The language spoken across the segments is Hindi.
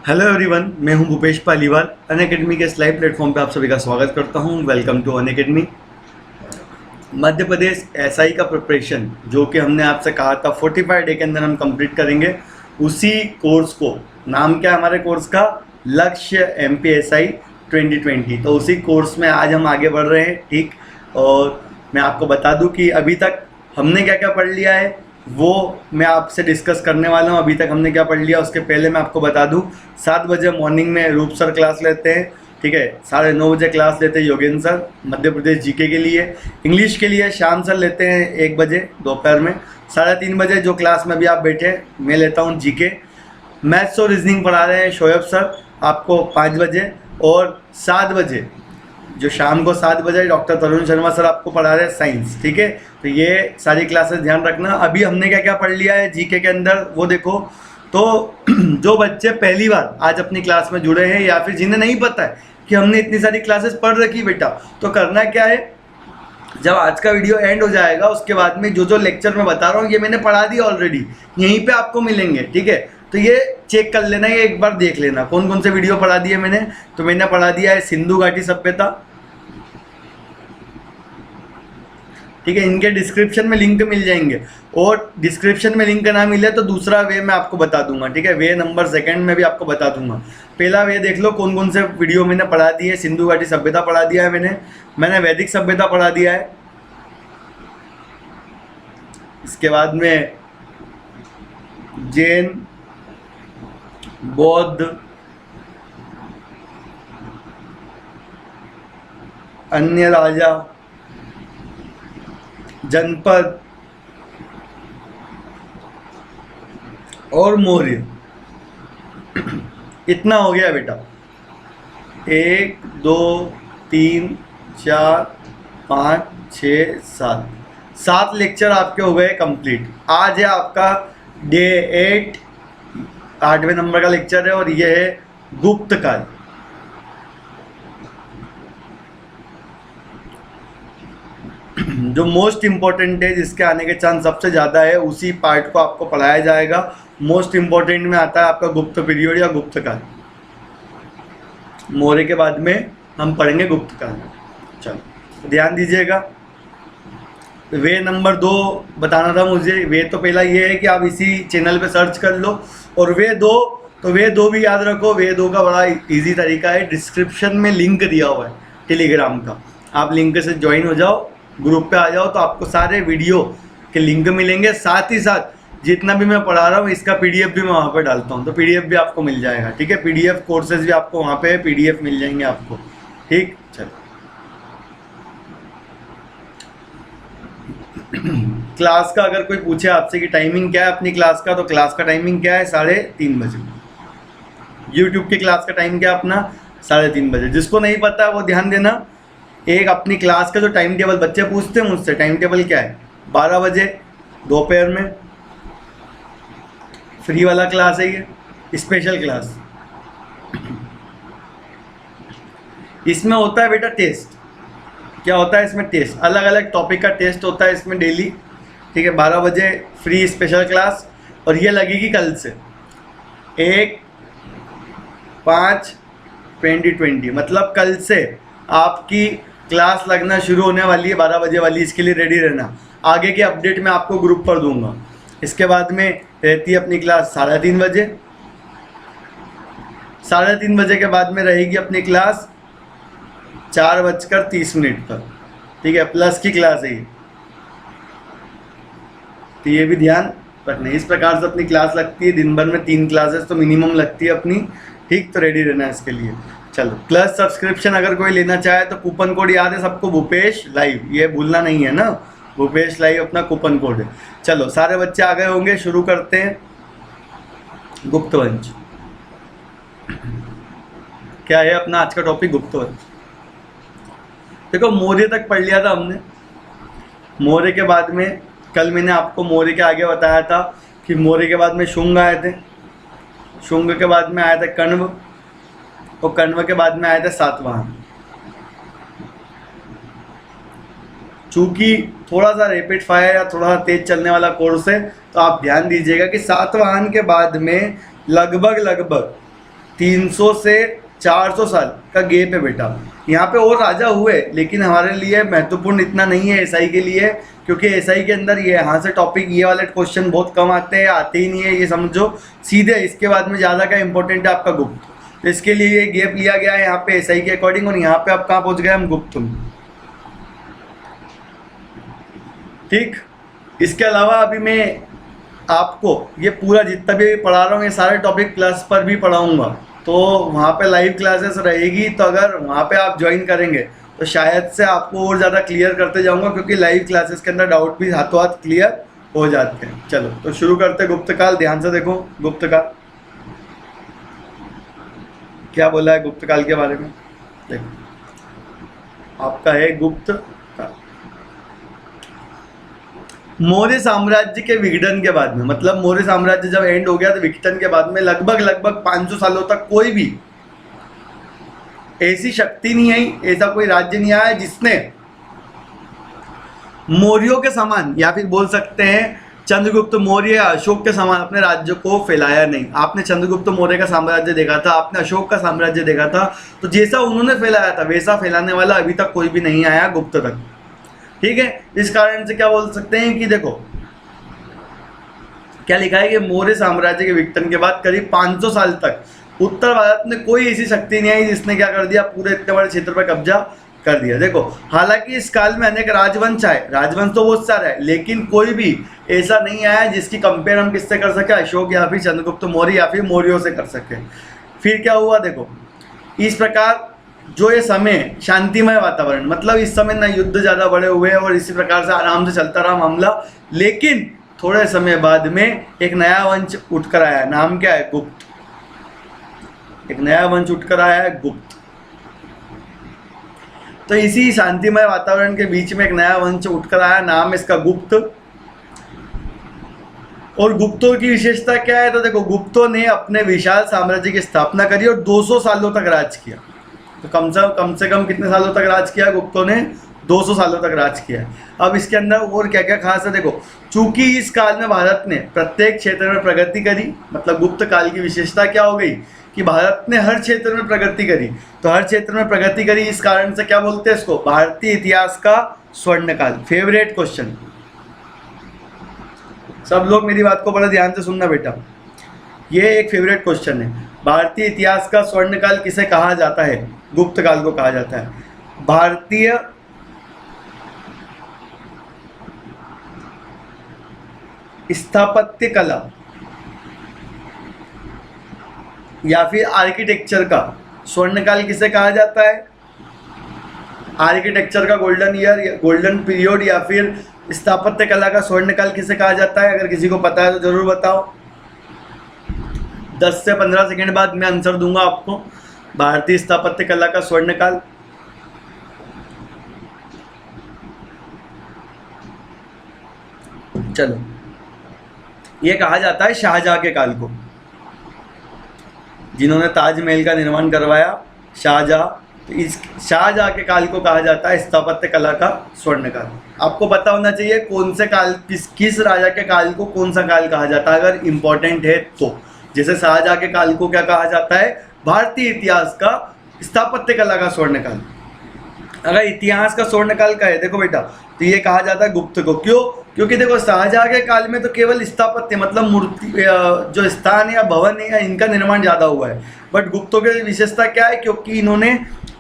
हेलो एवरीवन, मैं हूं भूपेश पालीवाल। अनअकैडमी के इस लाइव प्लेटफॉर्म पे आप सभी का स्वागत करता हूं। Welcome to Unacademy. Madhya Pradesh SI का प्रिपरेशन जो कि हमने आपसे कहा था 45 डे के अंदर हम कंप्लीट करेंगे, उसी कोर्स को, नाम क्या है हमारे कोर्स का, लक्ष्य एमपीएसआई 2020। तो उसी कोर्स में आज हम आगे बढ़ रहे हैं। ठीक, और मैं आपको बता दूं कि अभी तक हमने क्या क्या पढ़ लिया है वो मैं आपसे डिस्कस करने वाला हूँ। अभी तक हमने क्या पढ़ लिया उसके पहले मैं आपको बता दूं, 7 बजे मॉर्निंग में रूप सर क्लास लेते हैं। ठीक है, 9:30 बजे क्लास लेते हैं योगेंद्र सर मध्य प्रदेश जीके के लिए। इंग्लिश के लिए श्याम सर लेते हैं 1 बजे दोपहर में। 3:30 बजे जो क्लास में अभी आप बैठे हैं मैं लेता हूँ जीके। मैथ्स और रीजनिंग पढ़ा रहे हैं शोएब सर आपको 5 बजे। और 7 बजे जो शाम को 7 बजे डॉक्टर तरुण शर्मा सर आपको पढ़ा रहे हैं साइंस। ठीक है, तो ये सारी क्लासेस ध्यान रखना। अभी हमने क्या क्या पढ़ लिया है जीके के अंदर वो देखो। तो जो बच्चे पहली बार आज अपनी क्लास में जुड़े हैं या फिर जिन्हें नहीं पता है कि हमने इतनी सारी क्लासेस पढ़ रखी बेटा, तो करना क्या है, जब आज का वीडियो एंड हो जाएगा उसके बाद में जो जो लेक्चर मैं बता रहा हूँ ये मैंने पढ़ा दिया ऑलरेडी, यहीं पे आपको मिलेंगे। ठीक है, तो ये चेक कर लेना, ये एक बार देख लेना कौन कौन से वीडियो पढ़ा दिए मैंने। तो मैंने पढ़ा दिया है सिंधु घाटी सभ्यता। ठीक है, इनके डिस्क्रिप्शन में लिंक मिल जाएंगे, और डिस्क्रिप्शन में लिंक ना मिले तो दूसरा वे मैं आपको बता दूंगा। ठीक है, वे नंबर 2 में भी आपको बता दूंगा। पहला वे देख लो कौन कौन से वीडियो मैंने पढ़ा दिए। सिंधु घाटी सभ्यता पढ़ा दिया है मैंने वैदिक सभ्यता पढ़ा दिया है। इसके बाद में जैन, बौद्ध, अन्य राजा, जनपद और मौर्य। इतना हो गया बेटा, 1 2 3 4 5 6 7 लेक्चर आपके हो गए कंप्लीट। आज है आपका डे 8, 8वें नंबर का लेक्चर है, और ये है गुप्त काल। जो मोस्ट इम्पोर्टेंट है, जिसके आने के चांस सबसे ज़्यादा है, उसी पार्ट को आपको पढ़ाया जाएगा। मोस्ट इम्पोर्टेंट में आता है आपका गुप्त पीरियड या गुप्त काल। मौर्य के बाद में हम पढ़ेंगे गुप्त काल। चलो ध्यान दीजिएगा। वे नंबर 2 बताना था मुझे। वे तो पहला ये है कि आप इसी चैनल पे सर्च कर लो, और वे 2 तो वे 2 भी याद रखो। वे 2 का बड़ा इजी तरीका है, डिस्क्रिप्शन में लिंक दिया हुआ है टेलीग्राम का, आप लिंक से ज्वाइन हो जाओ, ग्रुप पे आ जाओ, तो आपको सारे वीडियो के लिंक मिलेंगे। साथ ही साथ जितना भी मैं पढ़ा रहा हूँ इसका पीडीएफ भी मैं वहाँ पे डालता हूँ, तो पीडीएफ भी आपको मिल जाएगा। ठीक है, पीडीएफ कोर्सेज भी आपको वहाँ पे पीडीएफ मिल जाएंगे आपको। ठीक, चलो क्लास का अगर कोई पूछे आपसे कि टाइमिंग क्या है अपनी क्लास का, तो क्लास का टाइमिंग क्या है, 3:30 बजे। यूट्यूब की क्लास का टाइम क्या अपना, 3:30 बजे। जिसको नहीं पता है वो ध्यान देना। एक अपनी क्लास का जो टाइम टेबल, बच्चे पूछते हैं मुझसे टाइम टेबल क्या है, 12 बजे दोपहर में फ्री वाला क्लास है, ये स्पेशल क्लास। इसमें होता है बेटा टेस्ट। क्या होता है इसमें, टेस्ट, अलग अलग टॉपिक का टेस्ट होता है इसमें डेली। ठीक है, 12 बजे फ्री स्पेशल क्लास, और ये लगेगी कल से 1/5/2020, मतलब कल से आपकी क्लास लगना शुरू होने वाली है 12 बजे वाली। इसके लिए रेडी रहना, आगे के अपडेट मैं आपको ग्रुप पर दूंगा। इसके बाद में रहती है अपनी क्लास 3:30 बजे। 3:30 बजे के बाद में रहेगी अपनी क्लास 4:30 तक। ठीक है, प्लस की क्लास है ये, तो ये भी ध्यान रखना। इस प्रकार से अपनी क्लास लगती है, दिन भर में 3 क्लासेस तो मिनिमम लगती है अपनी। ठीक, तो रेडी रहना है इसके लिए। चलो, प्लस सब्सक्रिप्शन अगर कोई लेना चाहे तो कूपन कोड याद है सबको, भूपेश लाइव, ये भूलना नहीं है ना, भूपेश लाइव अपना कूपन कोड है। चलो सारे बच्चे आ गए होंगे, शुरू करते हैं। गुप्तवंश क्या है अपना आज का टॉपिक, गुप्तवंश। देखो मौर्य तक पढ़ लिया था हमने। मौर्य के बाद में कल मैंने आपको मौर्य के आगे बताया था कि मौर्य के बाद में शुंग आए थे, शुंग के बाद में आया था कण्व, और कण्व के बाद में आए थे सातवाहन। चूंकि थोड़ा सा रैपिड फायर या थोड़ा सा तेज चलने वाला कोर्स है, तो आप ध्यान दीजिएगा कि सातवाहन के बाद में लगभग 300 से 400 साल का गैप है बेटा। यहाँ पे और राजा हुए, लेकिन हमारे लिए महत्वपूर्ण इतना नहीं है एसआई के लिए, क्योंकि एसआई के अंदर ये यहाँ से टॉपिक ये वाले क्वेश्चन बहुत कम आते हैं, आते ही नहीं है, ये समझो सीधे। इसके बाद में ज़्यादा का इंपॉर्टेंट है आपका गुप्त, तो इसके लिए ये गैप लिया गया है यहाँ पे एसआई के अकॉर्डिंग। और यहाँ पे आप कहाँ पहुँच गए, हम गुप्त में। ठीक, इसके अलावा अभी मैं आपको ये पूरा जितना भी पढ़ा रहा हूँ ये सारे टॉपिक क्लास पर भी पढ़ाऊँगा, तो वहाँ पे लाइव क्लासेस रहेगी, तो अगर वहाँ पे आप ज्वाइन करेंगे तो शायद से आपको और ज़्यादा क्लियर करते जाऊँगा, क्योंकि लाइव क्लासेस के अंदर डाउट भी हाथों हाथ क्लियर हो जाते हैं। चलो तो शुरू करते हैं गुप्त काल। ध्यान से देखो गुप्त काल क्या बोला है गुप्त काल के बारे में। देखो आपका है गुप्त काल। मौर्य साम्राज्य के विघटन के बाद में, मतलब मौर्य साम्राज्य जब एंड हो गया तो विघटन के बाद में लगभग 500 सालों तक कोई भी ऐसी शक्ति नहीं आई, ऐसा कोई राज्य नहीं आया जिसने मौर्यों के समान, या फिर बोल सकते हैं चंद्रगुप्त मौर्य या अशोक के समान अपने राज्य को फैलाया नहीं। आपने चंद्रगुप्त मौर्य का साम्राज्य देखा था, आपने अशोक का साम्राज्य देखा था, तो जैसा उन्होंने फैलाया था वैसा फैलाने वाला अभी तक कोई भी नहीं आया गुप्त तक। ठीक है, इस कारण से क्या बोल सकते हैं कि देखो क्या लिखा है कि मौर्य साम्राज्य के विघटन के बाद करीब 500 साल तक उत्तर भारत में कोई ऐसी शक्ति नहीं आई जिसने क्या कर दिया, पूरे इतने बड़े क्षेत्र पर कब्जा कर दिया। देखो हालांकि इस काल में अनेक राजवंश आए, राजवंश तो बहुत सारा है, लेकिन कोई भी ऐसा नहीं आया जिसकी कंपेयर हम किससे कर सके, अशोक या फिर चंद्रगुप्त मौर्य या फिर मौर्यों से कर सके। फिर क्या हुआ, देखो इस प्रकार जो ये समय शांतिमय वातावरण, मतलब इस समय ना युद्ध ज़्यादा बड़े हुए और इसी प्रकार से आराम से चलता रहा मामला। लेकिन थोड़े समय बाद में एक नया वंश उठकर आया, नाम क्या है, गुप्त। एक नया वंश उठकर आया है गुप्त। तो इसी शांतिमय वातावरण के बीच में एक नया वंश उठकर आया, नाम इसका गुप्त। और गुप्तों की विशेषता क्या है, तो देखो गुप्तों ने अपने विशाल साम्राज्य की स्थापना करी और 200 सालों तक राज किया। तो कम से कम कितने सालों तक राज किया गुप्तों ने, 200 सालों तक राज किया। अब इसके अंदर और क्या क्या खास है, देखो चूंकि इस काल में भारत ने प्रत्येक क्षेत्र में प्रगति करी, मतलब गुप्त काल की विशेषता क्या हो गई कि भारत ने हर क्षेत्र में प्रगति करी। तो हर क्षेत्र में प्रगति करी, इस कारण से क्या बोलते हैं इसको, भारतीय इतिहास का स्वर्ण काल। फेवरेट क्वेश्चन, सब लोग मेरी बात को बड़ा ध्यान से सुनना बेटा, ये एक फेवरेट क्वेश्चन है। भारतीय इतिहास का स्वर्ण काल किसे कहा जाता है, गुप्त काल को कहा जाता है। भारतीय स्थापत्य कला या फिर आर्किटेक्चर का स्वर्ण काल किसे कहा जाता है, आर्किटेक्चर का गोल्डन ईयर, गोल्डन पीरियड, या फिर स्थापत्य कला का स्वर्ण काल किसे कहा जाता है। अगर किसी को पता है तो जरूर बताओ। 10 से 15 सेकंड बाद मैं आंसर दूंगा आपको। भारतीय स्थापत्य कला का स्वर्ण काल, चलो ये कहा जाता है शाहजहां के काल को, जिन्होंने ताजमहल का निर्माण करवाया, शाहजहां। तो इस शाहजहां के काल को कहा जाता है स्थापत्य कला का स्वर्ण काल। आपको पता होना चाहिए कौन से काल, किस राजा के काल को कौन सा काल कहा जाता है, अगर इंपॉर्टेंट है तो। जैसे शाहजहां के काल को क्या कहा जाता है, भारतीय इतिहास का स्थापत्य कला का स्वर्ण काल। अगर इतिहास का स्वर्ण काल का है देखो बेटा, तो ये कहा जाता है गुप्त को। क्यों, क्योंकि देखो शाहजहां के काल में तो केवल स्थापत्य, मतलब मूर्ति, जो स्थान या भवन है इनका निर्माण ज़्यादा हुआ है। बट गुप्तों की विशेषता क्या है, क्योंकि इन्होंने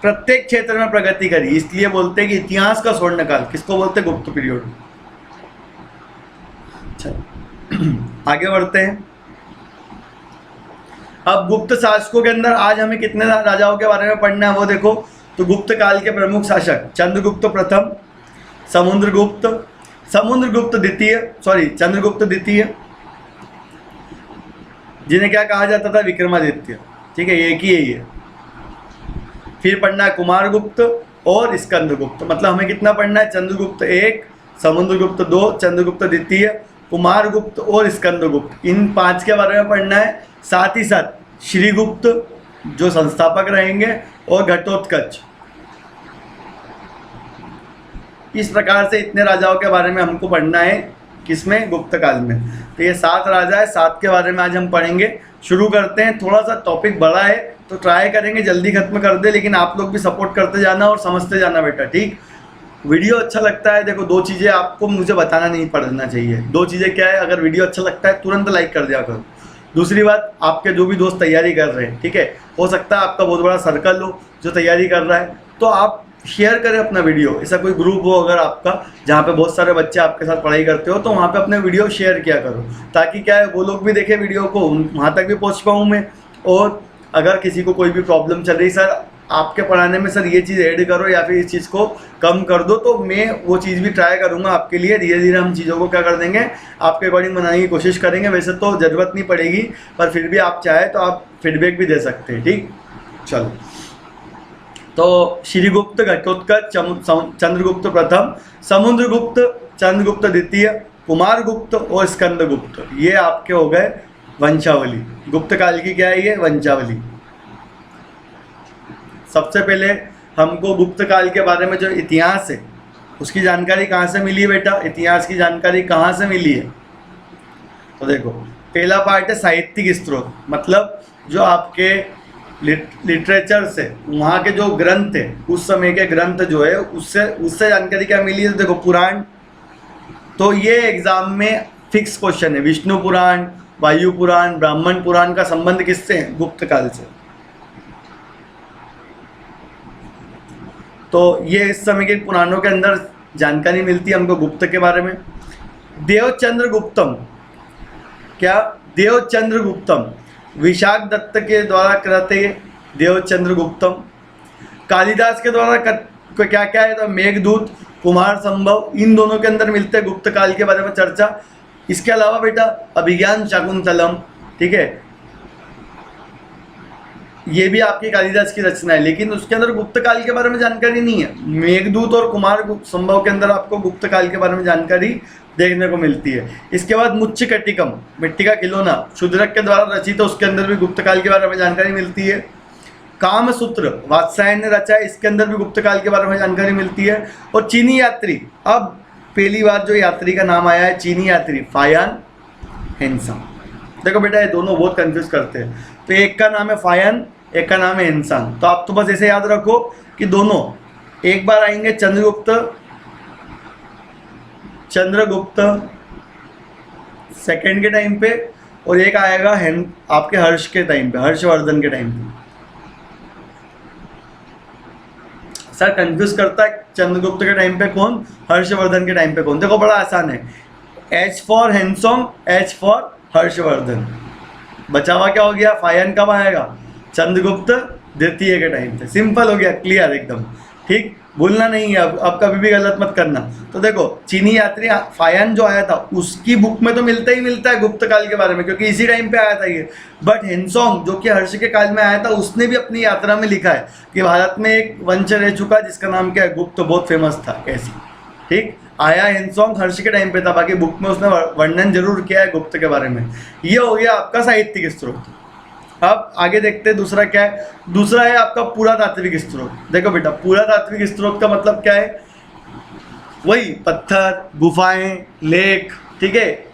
प्रत्येक क्षेत्र में प्रगति करी, इसलिए बोलते हैं कि इतिहास का स्वर्ण काल किसको बोलते हैं, गुप्त पीरियड। अच्छा आगे बढ़ते हैं। अब गुप्त शासकों के अंदर आज हमें कितने राजाओं के बारे में पढ़ना है वो देखो। तो गुप्त काल के प्रमुख शासक, चंद्रगुप्त प्रथम, चंद्रगुप्त द्वितीय, जिन्हें क्या कहा जाता था, विक्रमादित्य। ठीक है, एक ही है ये। फिर पढ़ना है कुमारगुप्त और स्कंदगुप्त। मतलब हमें कितना पढ़ना है, चंद्रगुप्त 1, समुद्रगुप्त 2, चंद्रगुप्त द्वितीय, कुमारगुप्त और स्कंदगुप्त, इन 5 के बारे में पढ़ना है। साथ ही साथ श्रीगुप्त जो संस्थापक रहेंगे और घटोत्कच। इस प्रकार से इतने राजाओं के बारे में हमको पढ़ना है किसमें? गुप्त काल में। तो ये 7 राजा है, 7 के बारे में आज हम पढ़ेंगे। शुरू करते हैं। थोड़ा सा टॉपिक बड़ा है तो ट्राई करेंगे जल्दी खत्म कर दे, लेकिन आप लोग भी सपोर्ट करते जाना और समझते जाना बेटा, ठीक? वीडियो अच्छा लगता है, देखो 2 चीज़ें आपको मुझे बताना नहीं पड़ना चाहिए। 2 चीज़ें क्या है? अगर वीडियो अच्छा लगता है तुरंत लाइक कर दिया करो। दूसरी बात, आपके जो भी दोस्त तैयारी कर रहे हैं, ठीक है, हो सकता है आपका बहुत बड़ा सर्कल हो जो तैयारी कर रहा है, तो आप शेयर करें अपना वीडियो। ऐसा कोई ग्रुप हो अगर आपका जहाँ पे बहुत सारे बच्चे आपके साथ पढ़ाई करते हो, तो वहाँ पे अपने वीडियो शेयर किया करो, ताकि क्या है वो लोग भी देखें वीडियो को, वहाँ तक भी पहुँच पाऊँ मैं। और अगर किसी को कोई भी प्रॉब्लम चल रही, सर आपके पढ़ाने में सर ये चीज़ ऐड करो या फिर इस चीज़ को कम कर दो, तो मैं वो चीज़ भी ट्राई करूँगा आपके लिए। धीरे धीरे हम चीज़ों को क्या कर देंगे, आपके अकॉर्डिंग बनाने की कोशिश करेंगे। वैसे तो ज़रूरत नहीं पड़ेगी, पर फिर भी आप चाहे तो आप फीडबैक भी दे सकते हैं, ठीक? चलो, तो श्रीगुप्त, घटोत्कच, चंद्रगुप्त प्रथम, समुद्रगुप्त, चंद्रगुप्त द्वितीय, कुमारगुप्त और स्कंदगुप्त, ये आपके हो गए वंशावली। गुप्त काल की क्या है? ये वंशावली। सबसे पहले हमको गुप्त काल के बारे में जो इतिहास है उसकी जानकारी कहाँ से मिली है बेटा? इतिहास की जानकारी कहाँ से मिली है? तो देखो, पहला पार्ट है साहित्यिक स्रोत, मतलब जो आपके लिटरेचर से, वहाँ के जो ग्रंथ है, उस समय के ग्रंथ जो है, उससे जानकारी क्या मिली है? तो देखो, पुराण, तो ये एग्जाम में फिक्स क्वेश्चन है। विष्णु पुराण, वायु पुराण, ब्राह्मण पुराण का संबंध किससे है? गुप्त काल से। तो ये इस समय के पुराणों के अंदर जानकारी मिलती है हमको गुप्त के बारे में। देवचंद्र गुप्तम, क्या? देवचंद्र गुप्तम विशाख दत्त के द्वारा कृत है देवचंद्र गुप्तम। कालिदास के द्वारा क्या क्या है? तो मेघदूत, कुमार संभव, इन दोनों के अंदर मिलते हैं गुप्त काल के बारे में चर्चा। इसके अलावा बेटा अभिज्ञान शाकुंतलम, ठीक है, ये भी आपकी कालिदास की रचना है, लेकिन उसके अंदर गुप्त काल के बारे में जानकारी नहीं है। मेघदूत और कुमार संभव के अंदर आपको गुप्त काल के बारे में जानकारी देखने को मिलती है। इसके बाद मुच्चकटिकम, मिट्टी का खिलौना, शूद्रक के द्वारा रचित है, उसके अंदर भी गुप्त काल के बारे में जानकारी मिलती है। कामसूत्र वात्सायन ने रचा है, इसके अंदर भी गुप्त काल के बारे में जानकारी मिलती है। और चीनी यात्री, अब पहली बार जो यात्री का नाम आया है चीनी यात्री, फायान हेन्सांग। देखो बेटा, ये दोनों बहुत कंफ्यूज करते हैं, तो एक का नाम है फायान, एक का नाम है हेन्सांग। तो आप तो बस ऐसे याद रखो कि दोनों एक बार आएंगे चंद्रगुप्त सेकंड के टाइम पे, और एक आएगा आपके हर्ष के टाइम पे, हर्षवर्धन के टाइम पे। सर कंफ्यूज करता है चंद्रगुप्त के टाइम पे कौन, हर्षवर्धन के टाइम पे कौन। देखो बड़ा आसान है, H for Hiuen Tsang, H for Harshvardhan. बचा हुआ क्या हो गया? फायन कब आएगा? चंद्रगुप्त द्वितीय के टाइम पे। सिंपल हो गया, क्लियर एकदम, ठीक? भूलना नहीं है, अब कभी भी गलत मत करना। तो देखो, चीनी यात्री फायन जो आया था उसकी बुक में तो मिलता ही मिलता है गुप्त काल के बारे में, क्योंकि इसी टाइम पे आया था ये। बट हेन्सोंग जो कि हर्ष के काल में आया था, उसने भी अपनी यात्रा में लिखा है कि भारत में एक वंश रह चुका जिसका नाम क्या है? गुप्त, बहुत फेमस था ऐसी, ठीक? आया हेन्सोंग हर्ष के टाइम पे था, बाकी बुक में उसने वर्णन जरूर किया है गुप्त के बारे में। ये हो गया आपका साहित्यिक स्रोत। अब आगे देखते हैं दूसरा क्या है। दूसरा है आपका पुरातात्विक स्रोत। देखो बेटा, पुरातात्विक स्रोत का मतलब क्या है? वही पत्थर, गुफाएं, लेख, ठीक है,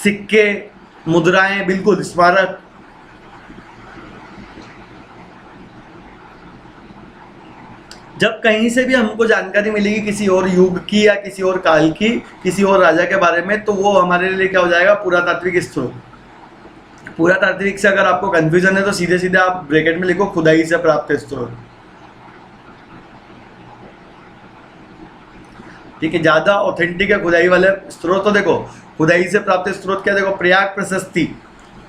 सिक्के, मुद्राएं, बिल्कुल स्मारक। जब कहीं से भी हमको जानकारी मिलेगी किसी और युग की या किसी और काल की, किसी और राजा के बारे में, तो वो हमारे लिए क्या हो जाएगा? पुरातात्विक स्रोत। पुरातात्विक से अगर आपको कंफ्यूजन है तो सीधे सीधे आप ब्रैकेट में लिखो खुदाई से प्राप्त स्रोत, ठीक है, ज्यादा ऑथेंटिक है खुदाई वाले स्रोत। तो देखो खुदाई से प्राप्त स्रोत क्या? देखो प्रयाग प्रशस्ति।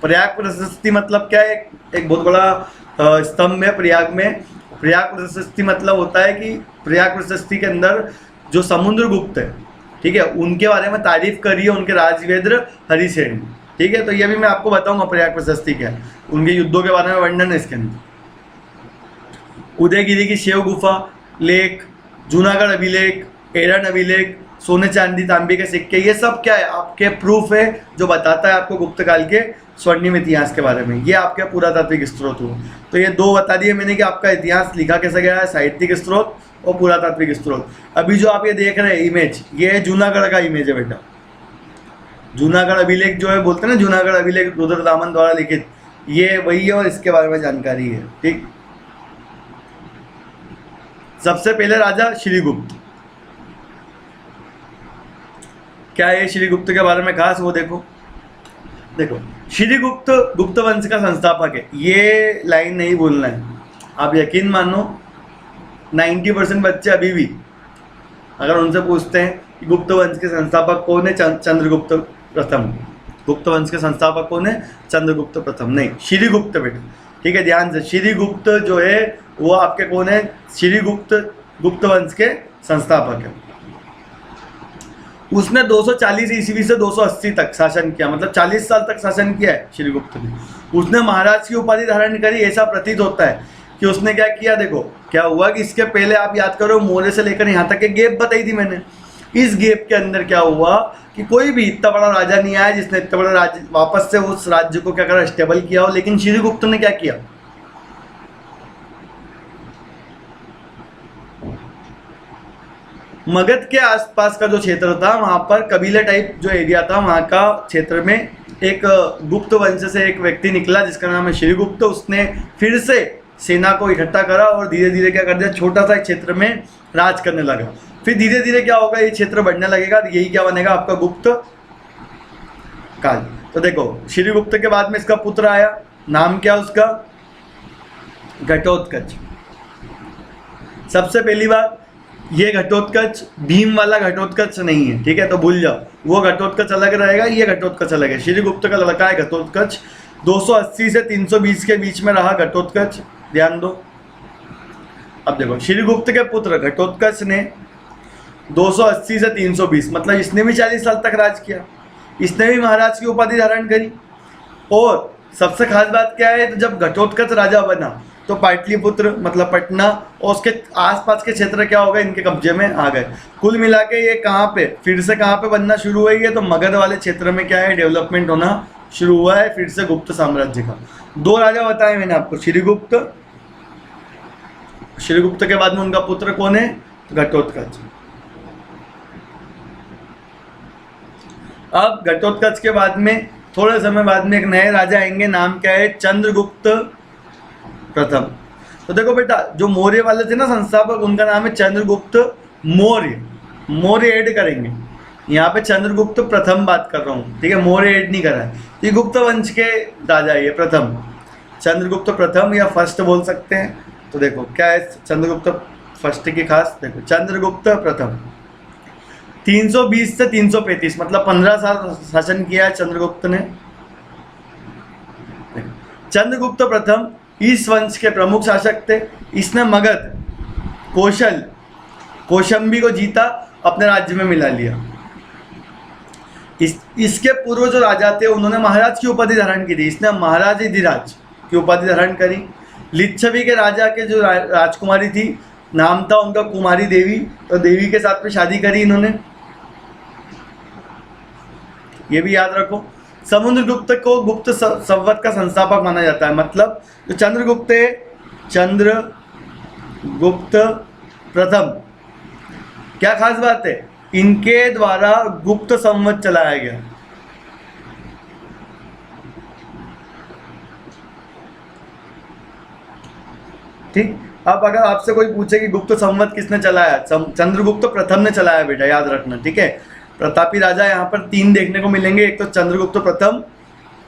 प्रयाग प्रशस्ति मतलब क्या है? एक बहुत बड़ा स्तंभ है प्रयाग में। प्रयाग प्रशस्ति मतलब होता है कि प्रयाग प्रशस्ति के अंदर जो समुद्रगुप्त है, ठीक है, उनके बारे में तारीफ करी है उनके राजवेद्र हरिसेन, ठीक है। तो ये भी मैं आपको बताऊंगा प्रयाग प्रशस्ति क्या है, उनके युद्धों के बारे में वर्णन है इसके अंदर। उदयगिरी की शिव गुफा, लेख, जूनागढ़ अभिलेख, एरन अभिलेख, सोने चांदी तांबे के सिक्के, ये सब क्या है? आपके प्रूफ है जो बताता है आपको गुप्त काल के स्वर्णिम इतिहास के बारे में। ये आपके पुरातात्विक स्रोत हुआ। तो ये दो बता दिए मैंने कि आपका इतिहास लिखा कैसे गया है, साहित्यिक स्रोत और पुरातात्विक स्रोत। अभी जो आप ये देख रहे हैं इमेज, ये जूनागढ़ का इमेज है बेटा। जूनागढ़ अभिलेख जो है बोलते हैं ना, जूनागढ़ अभिलेख रुद्रदामन द्वारा लिखित, ये वही है और इसके बारे में जानकारी है। ठीक, सबसे पहले राजा श्रीगुप्त। क्या है श्रीगुप्त के बारे में खास, वो देखो। देखो श्रीगुप्त गुप्त वंश का संस्थापक है, ये लाइन नहीं बोलना है। आप यकीन मानो 90% बच्चे अभी भी अगर उनसे पूछते हैं कि गुप्त वंश के संस्थापक कौन है, चंद्रगुप्त प्रथम। गुप्त वंश के संस्थापक कौन है, चंद्रगुप्त प्रथम नहीं, श्रीगुप्त बेटा। ठीक है, ध्यान से, श्रीगुप्त जो है वो आपके कौन है, श्रीगुप्त गुप्त वंश के संस्थापक है। उसने 240 ईस्वी से 280 तक शासन किया, मतलब 40 साल तक शासन किया है श्रीगुप्त ने। उसने महाराज की उपाधि धारण करी, ऐसा प्रतीत होता है कि उसने क्या किया। देखो क्या हुआ कि इसके पहले आप याद करो, मौर्य से लेकर यहाँ तक एक गैप बताई थी मैंने। इस गैप के अंदर क्या हुआ कि कोई भी इतना बड़ा राजा नहीं आया जिसने इतना बड़ा राज्य वापस से उस राज्य को क्या करा, स्टेबल किया हो। लेकिन श्रीगुप्त ने क्या किया, मगध के आसपास का जो क्षेत्र था वहां पर कबीले टाइप जो एरिया था, वहां का क्षेत्र में एक गुप्त वंश से एक व्यक्ति निकला जिसका नाम है श्रीगुप्त। उसने फिर से सेना को इकट्ठा करा और धीरे धीरे क्या कर दिया, छोटा सा क्षेत्र में राज करने लगा। फिर धीरे धीरे क्या होगा, ये क्षेत्र बढ़ने लगेगा, यही क्या बनेगा आपका गुप्त काल। तो देखो श्रीगुप्त के बाद में इसका पुत्र आया, नाम क्या उसका, घटोत्कच। सबसे पहली बात, ये घटोत्कच भीम वाला घटोत्कच नहीं है, ठीक है, तो भूल जाओ, वो घटोत्कच अलग रहेगा, ये घटोत्कच अलग है। श्रीगुप्त का लड़का है घटोत्कच, 280 से 320 के बीच में रहा घटोत्कच, ध्यान दो। अब देखो श्रीगुप्त के पुत्र घटोत्कच ने 280 से 320, मतलब इसने भी 40 साल तक राज किया, इसने भी महाराज की उपाधि धारण करी। और सबसे खास बात क्या है, तो जब घटोत्कच राजा बना तो पाटलिपुत्र मतलब पटना और उसके आसपास के क्षेत्र क्या हो गए, इनके कब्जे में आ गए। कुल मिला के ये कहाँ पे फिर से कहाँ पे बनना शुरू हुई है, तो मगध वाले क्षेत्र में क्या है, डेवलपमेंट होना शुरू हुआ है फिर से गुप्त साम्राज्य का। दो राजा बताए मैंने आपको, श्रीगुप्त, श्रीगुप्त के बाद में उनका पुत्र कौन है, घटोत्कच। अब घटोत्कच के बाद में थोड़े समय बाद में एक नए राजा आएंगे, नाम क्या है, चंद्रगुप्त प्रथम। तो देखो बेटा, जो मौर्य वाले थे ना संस्थापक, उनका नाम है चंद्रगुप्त मौर्य, मौर्य ऐड करेंगे यहाँ पे, चंद्रगुप्त प्रथम बात कर रहा हूँ, ठीक है, मौर्य ऐड नहीं करा है। ये गुप्त वंश के राजा है, ये प्रथम, चंद्रगुप्त प्रथम या फर्स्ट बोल सकते हैं। तो देखो क्या है चंद्रगुप्त फर्स्ट की खास, देखो चंद्रगुप्त प्रथम 320 से 335, मतलब 15 साल शासन किया है चंद्रगुप्त ने। चंद्रगुप्त प्रथम इस वंश के प्रमुख शासक थे। इसने मगध, कौशल, कौशंबी को जीता, अपने राज्य में मिला लिया। इसके पूर्व जो राजा थे उन्होंने महाराज की उपाधि धारण की थी, इसने महाराज अधिराज की उपाधि धारण करी। लिच्छवी के राजा के जो राजकुमारी थी, नाम था उनका कुमारी देवी, तो देवी के साथ में शादी करी इन्होंने, ये भी याद रखो। समुद्रगुप्त को गुप्त संवत का संस्थापक माना जाता है, मतलब जो चंद्रगुप्त है, चंद्रगुप्त प्रथम, क्या खास बात है, इनके द्वारा गुप्त संवत चलाया गया। ठीक, अब अगर आपसे कोई पूछे कि गुप्त संवत किसने चलाया, चंद्रगुप्त प्रथम ने चलाया बेटा, याद रखना, ठीक है। प्रतापी राजा यहाँ पर 3 देखने को मिलेंगे, एक तो चंद्रगुप्त प्रथम,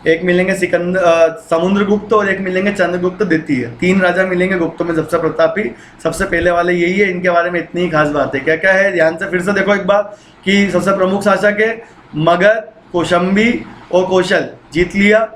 एक मिलेंगे समुद्रगुप्त और एक मिलेंगे चंद्रगुप्त द्वितीय। 3 राजा मिलेंगे गुप्त में, सबसे प्रतापी, सबसे पहले वाले यही है। इनके बारे में इतनी ही खास बात है। क्या क्या है, ध्यान से फिर से देखो एक बार, कि सबसे प्रमुख शासक है मगध, कौशंबी और कौशल जीत लिया,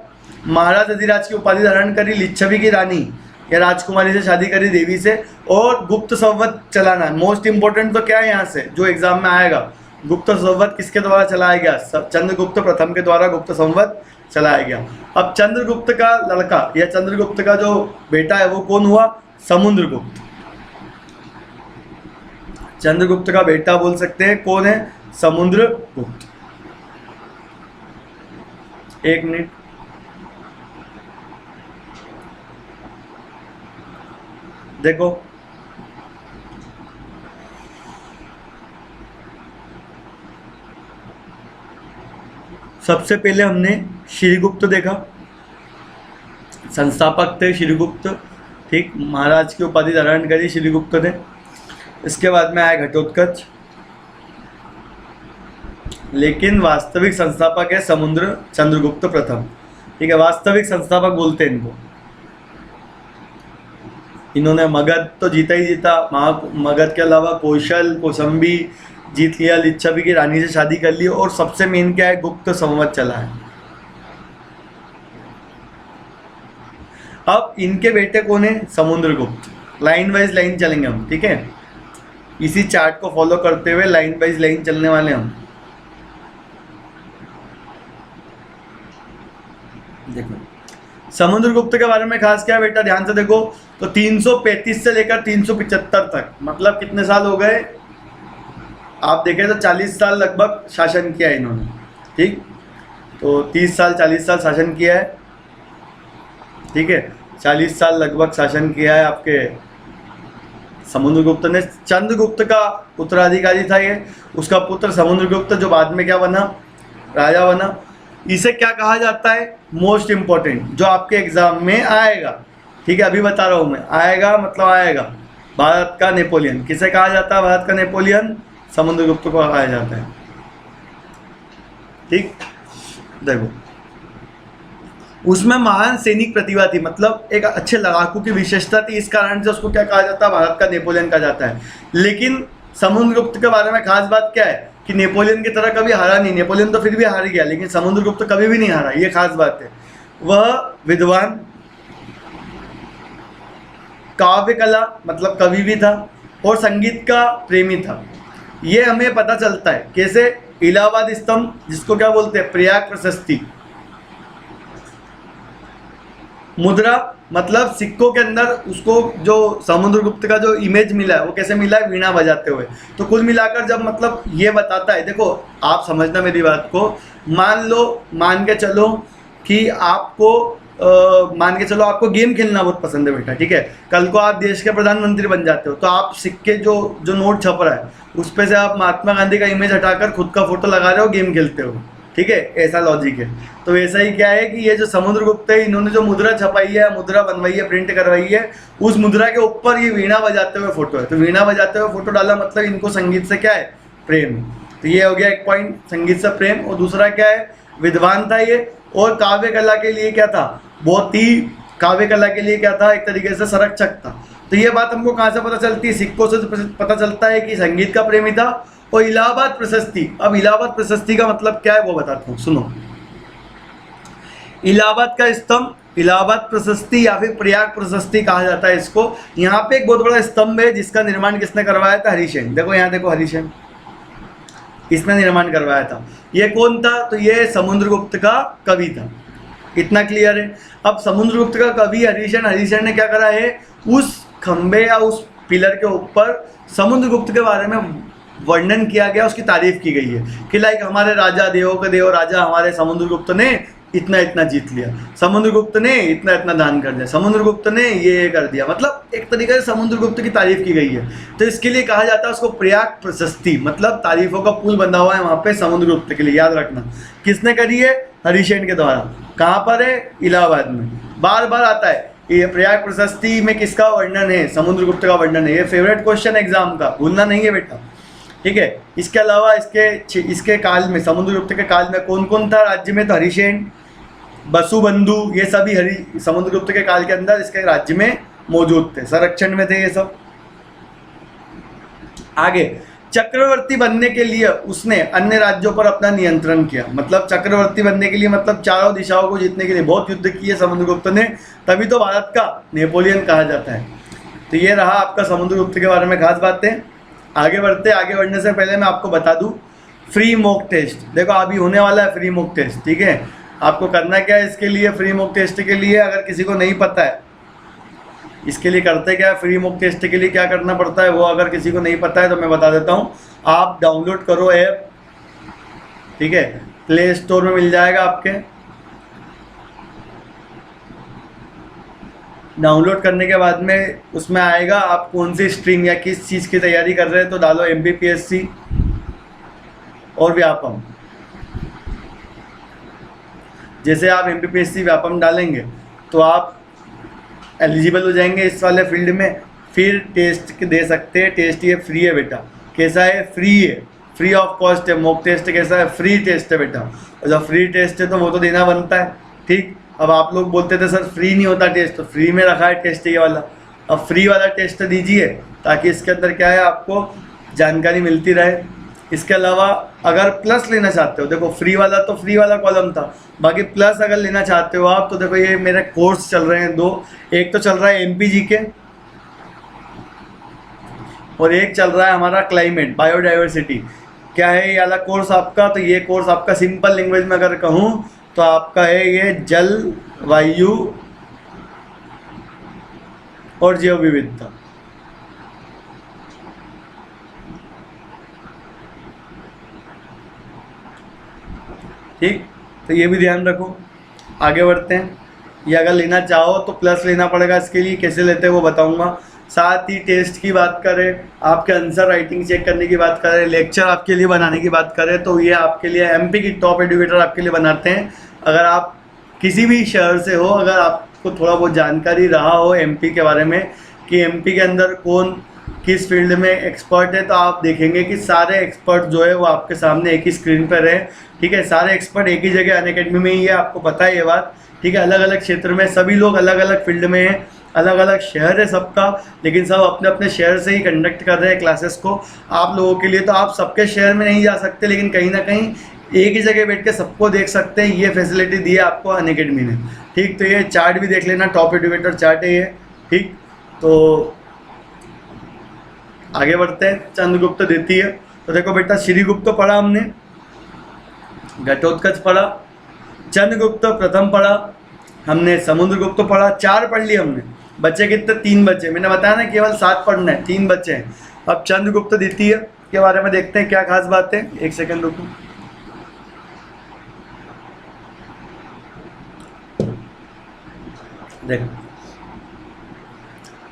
महाराज अधिराज की उपाधि धारण करी, लिच्छवी की रानी या राजकुमारी से शादी करी, देवी से, और गुप्त संवत चलाना। मोस्ट इंपॉर्टेंट तो क्या है यहाँ से जो एग्जाम में आएगा, गुप्त संवत किसके द्वारा चलाया गया, चंद्रगुप्त प्रथम के द्वारा गुप्त संवत चलाया गया। अब चंद्रगुप्त का लड़का या चंद्रगुप्त का जो बेटा है वो कौन हुआ, समुद्रगुप्त। चंद्रगुप्त का बेटा बोल सकते हैं, कौन है, समुद्रगुप्त। एक मिनट, देखो सबसे पहले हमने श्रीगुप्त देखा, संस्थापक थे श्रीगुप्त, ठीक, महाराज की उपाधि धारण करी श्रीगुप्त ने। इसके बाद में आया घटोत्कच, लेकिन वास्तविक संस्थापक है समुद्र चंद्रगुप्त प्रथम, ठीक है, वास्तविक संस्थापक बोलते हैं इनको। इन्होंने मगध तो जीता ही जीता, मगध के अलावा कौशल, कौशंबी जीत लिया, लिच्छवी की रानी से शादी कर ली, और सबसे मेन क्या है, गुप्त संवत चला है। अब इनके बेटे कौन है, समुद्रगुप्त। लाइन वाइज लाइन चलेंगे हम, ठीक है, इसी चार्ट को फॉलो करते हुए लाइन वाइज लाइन चलने वाले हम। देखो समुद्रगुप्त के बारे में खास क्या है बेटा, ध्यान से देखो, तो 335 से लेकर 375 तक, मतलब कितने साल हो गए, आप देखें तो 40 साल लगभग शासन किया है इन्होंने, ठीक, तो 30 साल 40 साल शासन किया है, ठीक है, 40 साल लगभग शासन किया है आपके समुद्रगुप्त ने। चंद्रगुप्त का उत्तराधिकारी था ये, उसका पुत्र समुद्रगुप्त, जो बाद में क्या बना, राजा बना। इसे क्या कहा जाता है, मोस्ट इंपॉर्टेंट, जो आपके एग्जाम में आएगा, ठीक है, अभी बता रहा हूँ मैं, आएगा मतलब आएगा, भारत का नेपोलियन। किसे कहा जाता है भारत का नेपोलियन, समुद्रगुप्त को कहा जाता है, ठीक। देखो उसमें महान सैनिक प्रतिभा थी, मतलब एक अच्छे लड़ाकू की विशेषता थी, इस कारण से उसको क्या कहा जाता है, भारत का नेपोलियन कहा जाता है। लेकिन समुद्रगुप्त के बारे में खास बात क्या है कि नेपोलियन की तरह कभी हारा नहीं, नेपोलियन तो फिर भी हार गया, लेकिन समुद्रगुप्त कभी भी नहीं हारा, ये खास बात है। वह विद्वान, काव्य कला मतलब कवि भी था, और संगीत का प्रेमी था। ये हमें पता चलता है कैसे, इलाहाबाद स्तंभ, जिसको क्या बोलते हैं, प्रयाग प्रशस्ति, मुद्रा मतलब सिक्कों के अंदर उसको जो समुद्रगुप्त का जो इमेज मिला है वो कैसे मिला है, वीणा बजाते हुए। तो कुल मिलाकर जब मतलब ये बताता है, देखो आप समझना मेरी बात को, मान के चलो कि आपको मान के चलो आपको गेम खेलना बहुत पसंद है बेटा, ठीक है, कल को आप देश के प्रधानमंत्री बन जाते हो, तो आप सिक्के जो नोट छप रहा है उस पे से आप महात्मा गांधी का इमेज हटाकर खुद का फोटो लगा रहे हो, गेम खेलते हो, ठीक है, ऐसा लॉजिक है। तो ऐसा ही क्या है कि ये जो समुद्रगुप्त है, इन्होंने जो मुद्रा छपाई है, मुद्रा बनवाई है, प्रिंट करवाई है, उस मुद्रा के ऊपर ये वीणा बजाते हुए फोटो है। तो वीणा बजाते हुए फोटो डाला, मतलब इनको संगीत से क्या है, प्रेम। तो ये हो गया एक पॉइंट, संगीत से प्रेम। और दूसरा क्या है, विद्वान था ये, और काव्य कला के लिए क्या था, बहुत ही काव्य कला के लिए क्या था, एक तरीके से संरक्षक था। तो ये बात हमको कहाँ से पता चलती है, सिक्कों से पता चलता है कि संगीत का प्रेमी था। और इलाहाबाद प्रशस्ति, अब इलाहाबाद प्रशस्ति का मतलब क्या है वो बताता हूँ, सुनो। इलाहाबाद का स्तंभ, इलाहाबाद प्रशस्ति या फिर प्रयाग प्रशस्ति कहा जाता है इसको। यहाँ पे एक बहुत बड़ा स्तंभ है जिसका निर्माण किसने करवाया था, हरिसेन। देखो यहाँ देखो, हरिसेन, इसने निर्माण करवाया था। ये कौन था, तो ये समुद्रगुप्त का कवि था, इतना क्लियर है। अब समुद्रगुप्त का कवि हरिसेन, हरिसेन ने क्या करा है, उस खंबे या उस पिलर के ऊपर समुद्रगुप्त के बारे में वर्णन किया गया, उसकी तारीफ की गई है कि लाइक हमारे राजा, देवों के देव राजा हमारे समुद्रगुप्त ने इतना इतना जीत लिया, समुद्रगुप्त ने इतना इतना दान कर दिया, समुद्रगुप्त ने ये कर दिया, मतलब एक तरीके से समुद्रगुप्त की तारीफ की गई है। तो इसके लिए कहा जाता है उसको प्रयाग प्रशस्ति, मतलब तारीफों का पुल बंधा हुआ है वहाँ पे समुद्रगुप्त के लिए, याद रखना। किसने करी है, हरिसेन के द्वारा। कहाँ पर है, इलाहाबाद में। बार बार आता है ये प्रयाग प्रशस्ति में किसका वर्णन है, समुद्रगुप्त का वर्णन है। ये फेवरेट क्वेश्चन एग्जाम का, भूलना नहीं है बेटा, ठीक है। इसके अलावा इसके काल में, समुद्रगुप्त के काल में कौन कौन था राज्य में, तो हरिसेन, वसुबंधु, ये सभी समुद्रगुप्त के काल के अंदर इसके राज्य में मौजूद थे, संरक्षण में थे ये सब। आगे, चक्रवर्ती बनने के लिए उसने अन्य राज्यों पर अपना नियंत्रण किया। मतलब चक्रवर्ती बनने के लिए मतलब चारों दिशाओं को जीतने के लिए बहुत युद्ध किए समुद्रगुप्त ने, तभी तो भारत का नेपोलियन कहा जाता है। तो ये रहा आपका समुद्रगुप्त के बारे में खास बातें। आगे बढ़ने से पहले मैं आपको बता दूं, फ्री मॉक टेस्ट देखो अभी होने वाला है, फ्री मॉक टेस्ट, ठीक है। आपको करना क्या है इसके लिए, फ्री मॉक टेस्ट के लिए, अगर किसी को नहीं पता है इसके लिए करते क्या है, फ्री मॉक टेस्ट के लिए क्या करना पड़ता है वो अगर किसी को नहीं पता है तो मैं बता देता हूँ। आप डाउनलोड करो ऐप, ठीक है, प्ले स्टोर में मिल जाएगा आपके। डाउनलोड करने के बाद में उसमें आएगा आप कौन सी स्ट्रीम या किस चीज़ की तैयारी कर रहे हैं, तो डालो MPPSC और व्यापम। जैसे आप MPPSC व्यापम डालेंगे तो आप एलिजिबल हो जाएंगे इस वाले फील्ड में, फिर टेस्ट दे सकते हैं। टेस्ट ये फ्री है बेटा, कैसा है, फ्री है, फ्री ऑफ कॉस्ट है। मॉक टेस्ट कैसा है, फ्री टेस्ट है बेटा, और जब फ्री टेस्ट है तो वो तो देना बनता है। ठीक, अब आप लोग बोलते थे सर फ्री नहीं होता टेस्ट, तो फ्री में रखा है टेस्ट ये वाला। अब फ्री वाला टेस्ट दीजिए ताकि इसके अंदर क्या है आपको जानकारी मिलती रहे। इसके अलावा अगर प्लस लेना चाहते हो, देखो फ्री वाला तो फ्री वाला कॉलम था, बाकी प्लस अगर लेना चाहते हो आप तो देखो ये मेरे कोर्स चल रहे हैं दो, एक तो चल रहा है MPG के और एक चल रहा है हमारा क्लाइमेट बायोडाइवर्सिटी। क्या है ये वाला कोर्स आपका, तो ये कोर्स आपका सिंपल लैंग्वेज में अगर कहूँ तो आपका है ये जल, वायु और जैव विविधता। ठीक, तो ये भी ध्यान रखो। आगे बढ़ते हैं। ये अगर लेना चाहो तो प्लस लेना पड़ेगा, इसके लिए कैसे लेते हैं वो बताऊंगा। साथ ही टेस्ट की बात करें, आपके आंसर राइटिंग चेक करने की बात करें, लेक्चर आपके लिए बनाने की बात करें, तो ये आपके लिए MP की टॉप एडुकेटर आपके लिए बनाते हैं। अगर आप किसी भी शहर से हो, अगर आपको थोड़ा बहुत जानकारी रहा हो MP के बारे में कि MP के अंदर कौन किस फील्ड में एक्सपर्ट है, तो आप देखेंगे कि सारे एक्सपर्ट जो है वो आपके सामने एक ही स्क्रीन पर है। ठीक है, सारे एक्सपर्ट एक ही जगह अनअकैडमी में ही है, आपको पता है ये बात। ठीक है, अलग अलग क्षेत्र में सभी लोग अलग अलग फील्ड में हैं, अलग अलग शहर है सबका, लेकिन सब अपने अपने शहर से ही कंडक्ट कर रहे हैं क्लासेस को। आप लोगों के लिए तो आप सबके शहर में नहीं जा सकते, लेकिन कहीं ना कहीं एक ही जगह बैठ के सबको देख सकते हैं। ये फैसिलिटी दी है आपको अनअकैडमी ने। ठीक, तो ये चार्ट भी देख लेना, टॉप एडुकेटर चार्ट है ये। ठीक, तो आगे बढ़ते हैं। चंद्रगुप्त द्वितीय, तो देखो बेटा श्रीगुप्त पढ़ा हमने, घटोत्कच पढ़ा, चंद्रगुप्त प्रथम पढ़ा हमने, समुद्रगुप्त पढ़ा, 4 पढ़ लिए हमने। बच्चे कितने, 3 बच्चे। मैंने बताया ना केवल 7 पढ़ना है, 3 बच्चे हैं। अब चंद्रगुप्त द्वितीय के बारे में देखते हैं क्या खास बात है। एक सेकंड रुको। देखो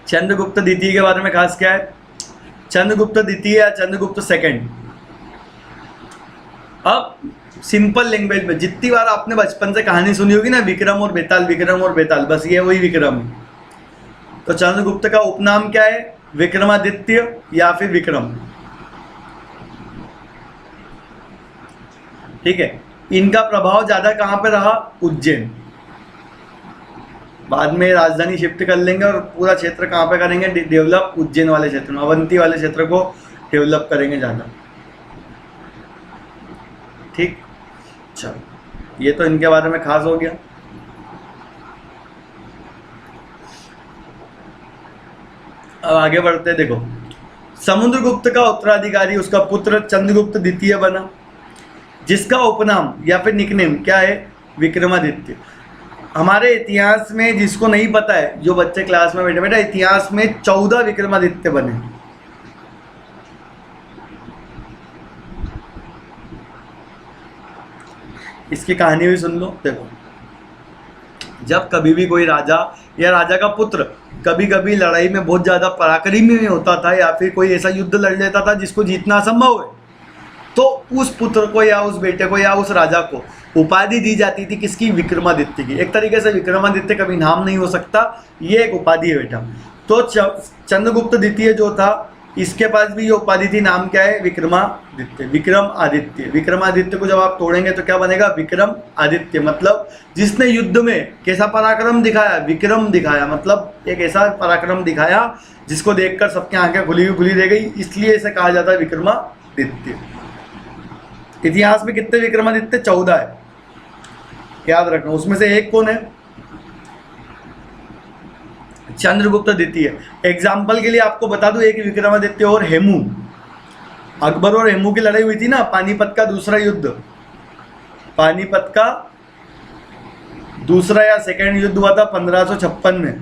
चंद्रगुप्त द्वितीय के बारे में खास क्या है, चंद्रगुप्त द्वितीय या चंद्रगुप्त सेकंड। अब सिंपल लैंग्वेज में जितनी बार आपने बचपन से कहानी सुनी होगी ना, विक्रम और बेताल, विक्रम और बेताल, बस ये वही विक्रम है। तो चंद्रगुप्त का उपनाम क्या है, विक्रमादित्य या फिर विक्रम। ठीक है, इनका प्रभाव ज्यादा कहां पे रहा, उज्जैन। बाद में राजधानी शिफ्ट कर लेंगे और पूरा क्षेत्र कहां पे करेंगे डेवलप, उज्जैन वाले क्षेत्र में, अवंती वाले क्षेत्र को डेवलप करेंगे ज्यादा। ठीक, चलो ये तो इनके बारे में खास हो गया। अब आगे बढ़ते हैं। देखो समुद्रगुप्त का उत्तराधिकारी उसका पुत्र चंद्रगुप्त द्वितीय बना, जिसका उपनाम या फिर निकनेम क्या है, विक्रमादित्य। हमारे इतिहास में जिसको नहीं पता है, जो बच्चे क्लास में बैठे, बेटा इतिहास में 14 विक्रमादित्य बने। इसकी कहानी भी सुन लो। देखो जब कभी भी कोई राजा या राजा का पुत्र कभी कभी लड़ाई में बहुत ज़्यादा पराक्रमी में होता था, या फिर कोई ऐसा युद्ध लड़ लेता था जिसको जीतना असंभव है, तो उस पुत्र को या उस बेटे को या उस राजा को उपाधि दी जाती थी, किसकी, विक्रमादित्य की। एक तरीके से विक्रमादित्य कभी नाम नहीं हो सकता, ये एक उपाधि है बेटा। तो चंद्रगुप्त द्वितीय जो था, इसके पास भी ये उपाधि थी, नाम क्या है, विक्रमादित्य, विक्रम आदित्य। विक्रमादित्य को जब आप तोड़ेंगे तो क्या बनेगा, विक्रम आदित्य। मतलब जिसने युद्ध में कैसा पराक्रम दिखाया, विक्रम दिखाया, मतलब एक ऐसा पराक्रम दिखाया जिसको देखकर सबकी आंखें खुली रह गई, इसलिए इसे कहा जाता है विक्रमादित्य। इतिहास में कितने विक्रमादित्य, 14 है, याद रखना। उसमें से एक कौन है, चंद्रगुप्त द्वितीय। एग्जाम्पल के लिए आपको बता दूं, एक विक्रमादित्य और हेमू, अकबर और हेमू की लड़ाई हुई थी ना, पानीपत का दूसरा युद्ध, पानीपत का दूसरा या सेकंड युद्ध हुआ था 1556 में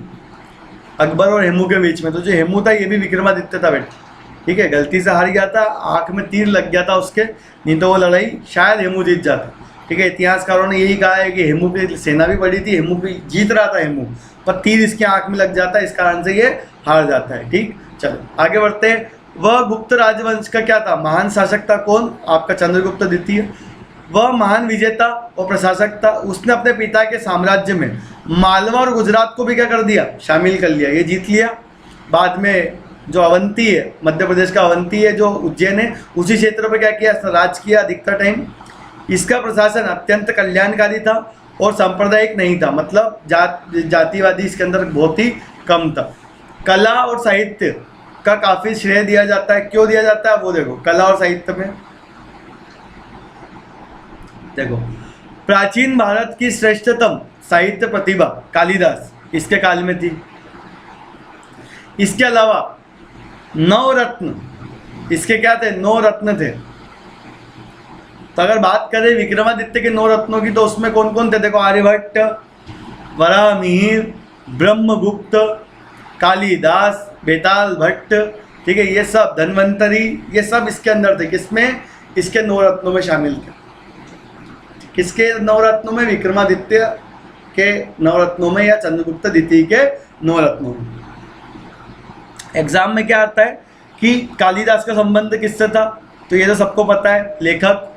अकबर और हेमू के बीच में। तो जो हेमू था ये भी विक्रमादित्य था बेटा। ठीक है, गलती से हार गया था, आंख में तीर लग गया था उसके, नहीं तो वो लड़ाई शायद हेमू जीत जाता। ठीक है, इतिहासकारों ने यही कहा है कि हेमू की सेना भी बड़ी थी, हेमू भी जीत रहा था हेमू, पर तीर इसके आंख में लग जाता है, इस कारण से ये हार जाता है। ठीक, चलो आगे बढ़ते हैं। वह गुप्त राजवंश का क्या था, महान शासक था, कौन, आपका चंद्रगुप्त द्वितीय। वह महान विजेता और प्रशासक था। उसने अपने पिता के साम्राज्य में मालवा और गुजरात को भी क्या कर दिया, शामिल कर लिया, ये जीत लिया। बाद में जो अवंती है, मध्य प्रदेश का अवंती है जो उज्जैन है, उसी क्षेत्र पर क्या किया, राज किया अधिकतर टाइम। इसका प्रशासन अत्यंत कल्याणकारी था और सांप्रदायिक नहीं था, मतलब जातिवादी इसके अंदर बहुत ही कम था। कला और साहित्य का काफ़ी श्रेय दिया जाता है। क्यों दिया जाता है वो देखो, कला और साहित्य में देखो, प्राचीन भारत की श्रेष्ठतम साहित्य प्रतिभा कालिदास इसके काल में थी। इसके अलावा नवरत्न, इसके क्या थे, 9 रत्न थे। तो अगर बात करें विक्रमादित्य के 9 रत्नों की, तो उसमें कौन कौन थे, देखो, आर्यभट्ट, वराहमिहिर, ब्रह्मगुप्त, कालिदास, बेताल भट्ट, ठीक है, ये सब, धन्वंतरी, ये सब इसके अंदर थे। किसमें, इसके 9 रत्नों में शामिल थे। किसके 9 रत्नों में, विक्रमादित्य के 9 रत्नों में या चंद्रगुप्त द्वितीय के 9 रत्नों में। एग्जाम में क्या आता है कि कालिदास का संबंध किससे था, तो ये तो सबको पता है, लेखक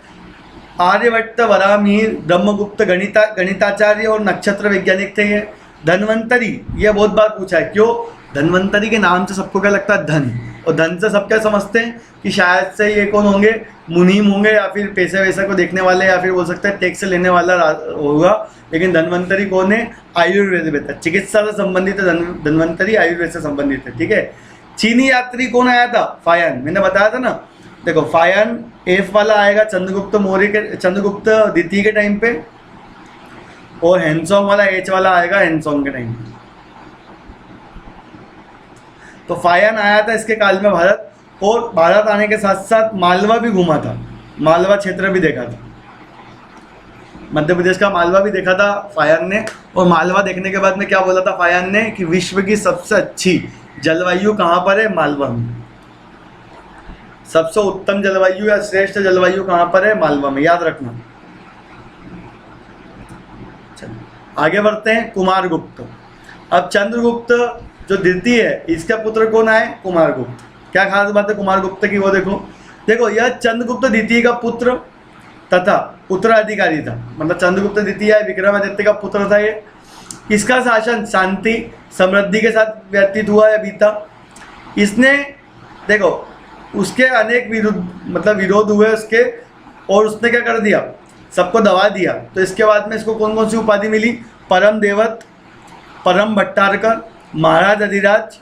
आर्यभट्ट, वराहमिहिर, ब्रह्मगुप्त गणिताचार्य और नक्षत्र वैज्ञानिक थे ये। धन्वंतरी, ये बहुत बार पूछा है, क्यों, धन्वंतरी के नाम से सबको क्या लगता है, धन, और धन से सब क्या समझते हैं कि शायद से ये कौन होंगे, मुनीम होंगे, या फिर पैसे वैसे को देखने वाले, या फिर बोल सकते हैं टैक्स लेने वाला होगा। लेकिन धन्वंतरी कौन है, आयुर्वेद में था, चिकित्सा से संबंधित है धन्वंतरी, आयुर्वेद से संबंधित है, ठीक है। चीनी यात्री कौन आया था, फायन, मैंने बताया था ना, देखो फायन एफ वाला आएगा चंद्रगुप्त मौर्य के, चंद्रगुप्त द्वितीय के टाइम पे, और हैंसोंग वाला एच वाला आएगा हैंसोंग के टाइम पे। तो फायन आया था इसके काल में भारत, और भारत आने के साथ साथ मालवा भी घूमा था, मालवा क्षेत्र भी देखा था, मध्य प्रदेश का मालवा भी देखा था फायन ने। और मालवा देखने के बाद में क्या बोला था फायन ने कि विश्व की सबसे अच्छी जलवायु कहाँ पर है, मालवा में। सबसे उत्तम जलवायु या श्रेष्ठ जलवायु कहाँ पर है, मालवा में, याद रखना। आगे बढ़ते हैं, कुमारगुप्त। अब चंद्रगुप्त जो द्वितीय है, इसका पुत्र कौन आए, कुमारगुप्त। क्या खास बात है कुमारगुप्त की, वो देखो यह चंद्रगुप्त द्वितीय का पुत्र तथा उत्तराधिकारी था, मतलब चंद्रगुप्त द्वितीय विक्रमादित्य का पुत्र था ये। इसका शासन शांति समृद्धि के साथ व्यतीत हुआ या बीता। इसने देखो उसके अनेक विरोध हुए उसके, और उसने क्या कर दिया, सबको दबा दिया। तो इसके बाद में इसको कौन कौन सी उपाधि मिली, परम देवत, परम भट्टारकर, महाराज अधिराज,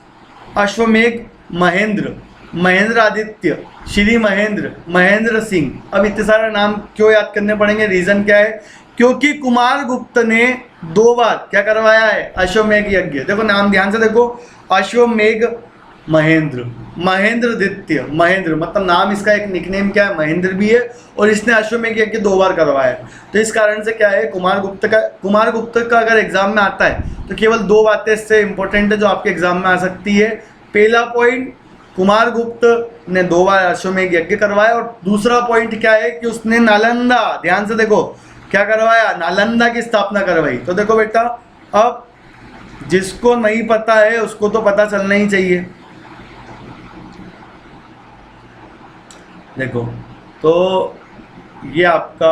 अश्वमेघ, महेंद्र, महेंद्र आदित्य, श्री महेंद्र, महेंद्र सिंह। अब इतने सारे नाम क्यों याद करने पड़ेंगे, रीजन क्या है, क्योंकि कुमारगुप्त ने 2 बार क्या करवाया है, अश्वमेघ यज्ञ। देखो नाम ध्यान से देखो, अश्वमेघ महेंद्र, महेंद्र द्वितीय, महेंद्र मतलब नाम इसका एक निकनेम क्या है, महेंद्र भी है, और इसने अश्वमेघ यज्ञ 2 बार करवाया है। तो इस कारण से क्या है, कुमारगुप्त का अगर एग्जाम में आता है तो केवल 2 बातें इससे इंपॉर्टेंट है जो आपके एग्जाम में आ सकती है। पहला पॉइंट, कुमारगुप्त ने 2 बार अश्वमेघ यज्ञ करवाया, और दूसरा पॉइंट क्या है कि उसने नालंदा, ध्यान से देखो क्या करवाया, नालंदा की स्थापना करवाई। तो देखो बेटा, अब जिसको नहीं पता है उसको तो पता चलना ही चाहिए। देखो तो ये आपका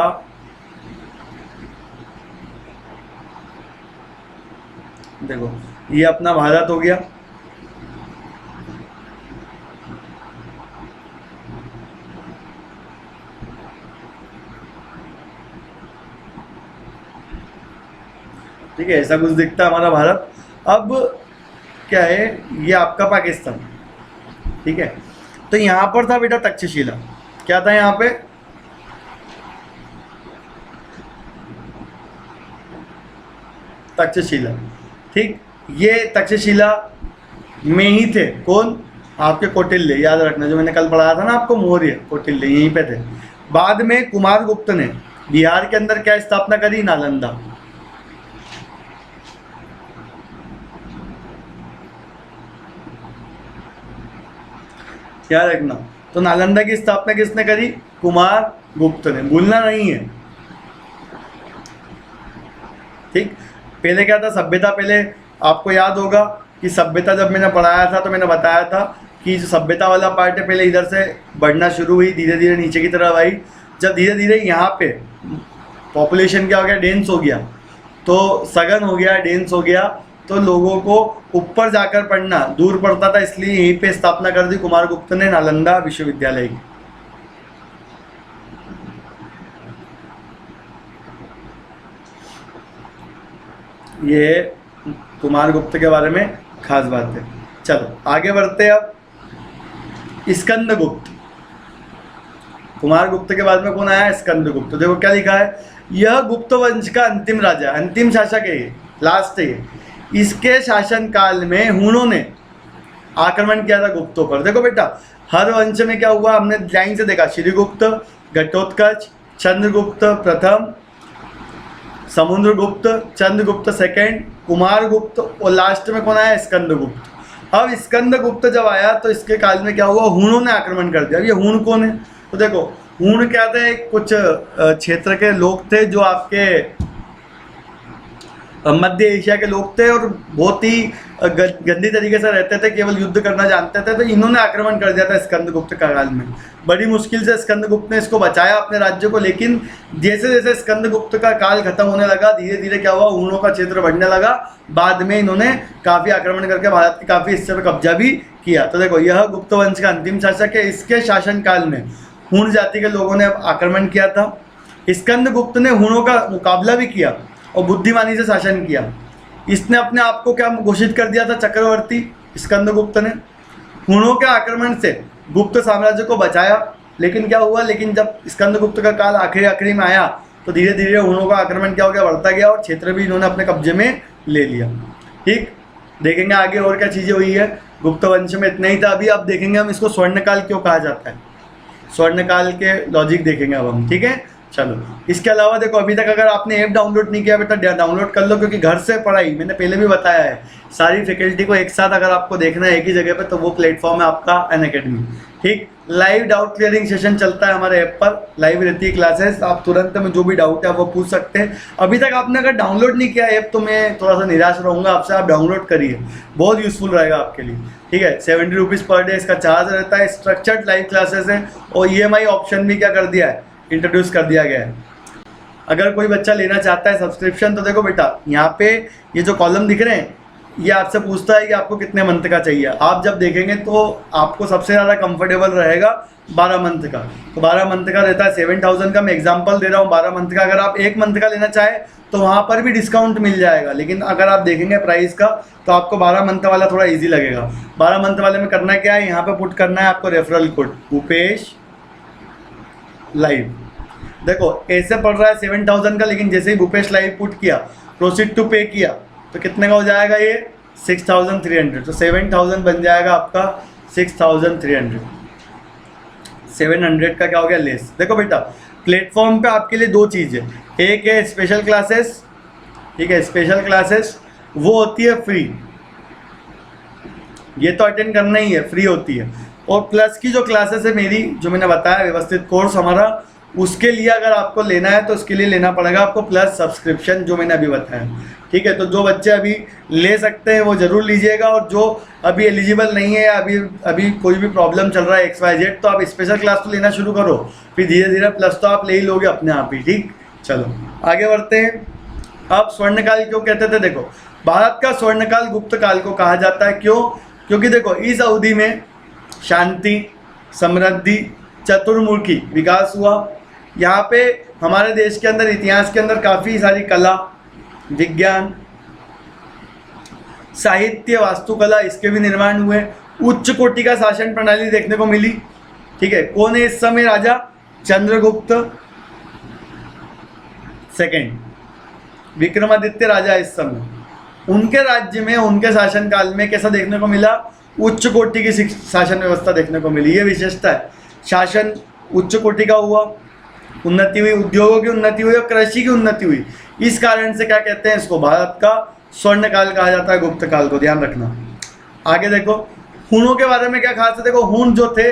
देखो ये अपना भारत हो गया। ठीक है, ऐसा कुछ दिखता है हमारा भारत। अब क्या है, ये आपका पाकिस्तान, ठीक है। तो यहाँ पर था बेटा तक्षशिला, क्या था यहाँ पे, तक्षशिला, ठीक। ये तक्षशिला में ही थे कौन, आपके कौटिल्य, याद रखना, जो मैंने कल पढ़ाया था ना आपको, मौर्य कौटिल्य यहीं पे थे। बाद में कुमारगुप्त ने बिहार के अंदर क्या स्थापना करी, नालंदा। याद रखना, तो नालंदा की स्थापना किसने करी, कुमारगुप्त ने, भूलना नहीं है, ठीक। पहले क्या था, सभ्यता, पहले आपको याद होगा कि सभ्यता जब मैंने पढ़ाया था तो मैंने बताया था कि जो सभ्यता वाला पार्ट है पहले इधर से बढ़ना शुरू हुई, धीरे धीरे नीचे की तरफ आई। जब धीरे धीरे यहाँ पे पॉपुलेशन क्या हो गया, डेंस हो गया, तो सघन हो गया, डेंस हो गया, तो लोगों को ऊपर जाकर पढ़ना दूर पड़ता था, इसलिए यहीं पे स्थापना कर दी कुमारगुप्त ने नालंदा विश्वविद्यालय की। ये कुमारगुप्त के बारे में खास बात है। चलो आगे बढ़ते हैं। अब स्कंदगुप्त, कुमारगुप्त के बाद में कौन आया, स्कंदगुप्त। देखो क्या लिखा है, यह गुप्त वंश का अंतिम राजा, अंतिम शासक है, लास्ट है। इसके शासन काल में हुनों ने आक्रमण किया था गुप्तों पर। देखो बेटा, हर वंश में क्या हुआ हमने लाइन से देखा, श्रीगुप्त, घटोत्कच, चंद्रगुप्त प्रथम, समुद्रगुप्त, चंद्रगुप्त सेकंड, कुमारगुप्त, और लास्ट में कौन आया, स्कंदगुप्त। अब स्कंदगुप्त जब आया तो इसके काल में क्या हुआ, हुनों ने आक्रमण कर दिया। अब ये हुन कौन है, तो देखो हुन क्या थे, कुछ क्षेत्र के लोग थे जो आपके मध्य एशिया के लोग थे और बहुत ही गंदी तरीके से रहते थे, केवल युद्ध करना जानते थे। तो इन्होंने आक्रमण कर दिया था स्कंदगुप्त का काल में। बड़ी मुश्किल से स्कंदगुप्त ने इसको बचाया अपने राज्य को, लेकिन जैसे जैसे स्कंदगुप्त का काल खत्म होने लगा, धीरे धीरे क्या हुआ, हुनों का क्षेत्र बढ़ने लगा। बाद में इन्होंने काफ़ी आक्रमण करके भारत के काफ़ी हिस्से पर कब्जा भी किया। तो देखो यह गुप्त वंश का अंतिम शासक है। इसके शासनकाल में हुन जाति के लोगों ने आक्रमण किया था। स्कंदगुप्त ने हुनों का मुकाबला भी किया और बुद्धिमानी से शासन किया। इसने अपने आप को क्या घोषित कर दिया था, चक्रवर्ती। स्कंदगुप्त ने हुनों के आक्रमण से गुप्त साम्राज्य को बचाया। लेकिन क्या हुआ, लेकिन जब स्कंदगुप्त का काल आखिरी में आया तो धीरे धीरे हुनों का आक्रमण क्या हो गया, बढ़ता गया और क्षेत्र भी इन्होंने अपने कब्जे में ले लिया। ठीक, देखेंगे आगे और क्या चीज़ें हुई है। गुप्त वंश में इतना ही था। अभी आप देखेंगे हम इसको स्वर्णकाल क्यों कहा जाता है, स्वर्णकाल के लॉजिक देखेंगे अब हम। ठीक है, चलो इसके अलावा देखो, अभी तक अगर आपने ऐप डाउनलोड नहीं किया बेटा, डाउनलोड कर लो, क्योंकि घर से पढ़ाई मैंने पहले भी बताया है, सारी फैकल्टी को एक साथ अगर आपको देखना है एक ही जगह पे, तो वो प्लेटफॉर्म है आपका अनअकैडमी। ठीक, लाइव डाउट क्लियरिंग सेशन चलता है हमारे ऐप पर, लाइव रहती है क्लासेस, आप तुरंत में जो भी डाउट है वो पूछ सकते हैं। अभी तक आपने अगर डाउनलोड नहीं किया ऐप तो मैं थोड़ा सा निराश रहूँगा आपसे, आप डाउनलोड करिए, बहुत यूजफुल रहेगा आपके लिए। ठीक है, 70 रुपीज़ पर डे इसका चार्ज रहता है। स्ट्रक्चर्ड लाइव क्लासेस है और EMI ऑप्शन भी क्या कर दिया है, इंट्रोड्यूस कर दिया गया है। अगर कोई बच्चा लेना चाहता है सब्सक्रिप्शन, तो देखो बेटा यहाँ पे ये जो कॉलम दिख रहे हैं, ये आपसे पूछता है कि आपको कितने मंथ का चाहिए। आप जब देखेंगे तो आपको सबसे ज़्यादा कंफर्टेबल रहेगा 12 मंथ का। तो 12 मंथ का रहता है 7000 का। मैं एग्जांपल दे रहा हूँ 12 मंथ का। अगर आप 1 मंथ का लेना चाहे तो वहाँ पर भी डिस्काउंट मिल जाएगा, लेकिन अगर आप देखेंगे प्राइस का तो आपको 12 मंथ वाला थोड़ा ईजी लगेगा। 12 मंथ वाले में करना क्या है, यहाँ पर पुट करना है आपको रेफरल कोड भूपेश लाइव। देखो ऐसे पड़ रहा है 7000 का, लेकिन जैसे ही भूपेश लाइव पुट किया, प्रोसीड टू पे किया, तो कितने का हो जाएगा ये 6300। तो 7000 बन जाएगा आपका 6300। 700 का क्या हो गया लेस। देखो बेटा प्लेटफॉर्म पे आपके लिए दो चीज़ है, एक है स्पेशल क्लासेस। ठीक है, स्पेशल क्लासेस वो होती है फ्री, ये तो अटेंड करना ही है, फ्री होती है। और प्लस की जो क्लासेस है मेरी, जो मैंने बताया व्यवस्थित कोर्स हमारा, उसके लिए अगर आपको लेना है तो उसके लिए लेना पड़ेगा आपको प्लस सब्सक्रिप्शन, जो मैंने अभी बताया। ठीक है, तो जो बच्चे अभी ले सकते हैं वो ज़रूर लीजिएगा, और जो अभी एलिजिबल नहीं है या अभी कोई भी प्रॉब्लम चल रहा है XYZ, तो आप स्पेशल क्लास तो लेना शुरू करो, फिर धीरे धीरे प्लस तो आप ले ही लोगे अपने आप ही। ठीक, चलो आगे बढ़ते हैं। अब स्वर्णकाल क्यों कहते थे, देखो भारत का स्वर्णकाल गुप्त काल को कहा जाता है। क्यों, क्योंकि देखो इस अवधि में शांति, समृद्धि, चतुर्मुखी विकास हुआ। यहाँ पे हमारे देश के अंदर, इतिहास के अंदर काफ़ी सारी कला, विज्ञान, साहित्य, वास्तुकला, इसके भी निर्माण हुए। उच्च कोटि का शासन प्रणाली देखने को मिली। ठीक है, कौन है इस समय राजा, चंद्रगुप्त सेकंड, विक्रमादित्य राजा इस समय। उनके राज्य में, उनके शासनकाल में कैसा देखने को मिला, उच्च कोटि की शासन व्यवस्था देखने को मिली। ये विशेषता है, शासन उच्च कोटि का हुआ, उन्नति हुई, उद्योगों की उन्नति हुई और कृषि की उन्नति हुई। इस कारण से क्या कहते हैं इसको, भारत का स्वर्ण काल कहा जाता है, गुप्त काल को, ध्यान रखना। आगे देखो हुनों के बारे में क्या खास है। देखो हुन जो थे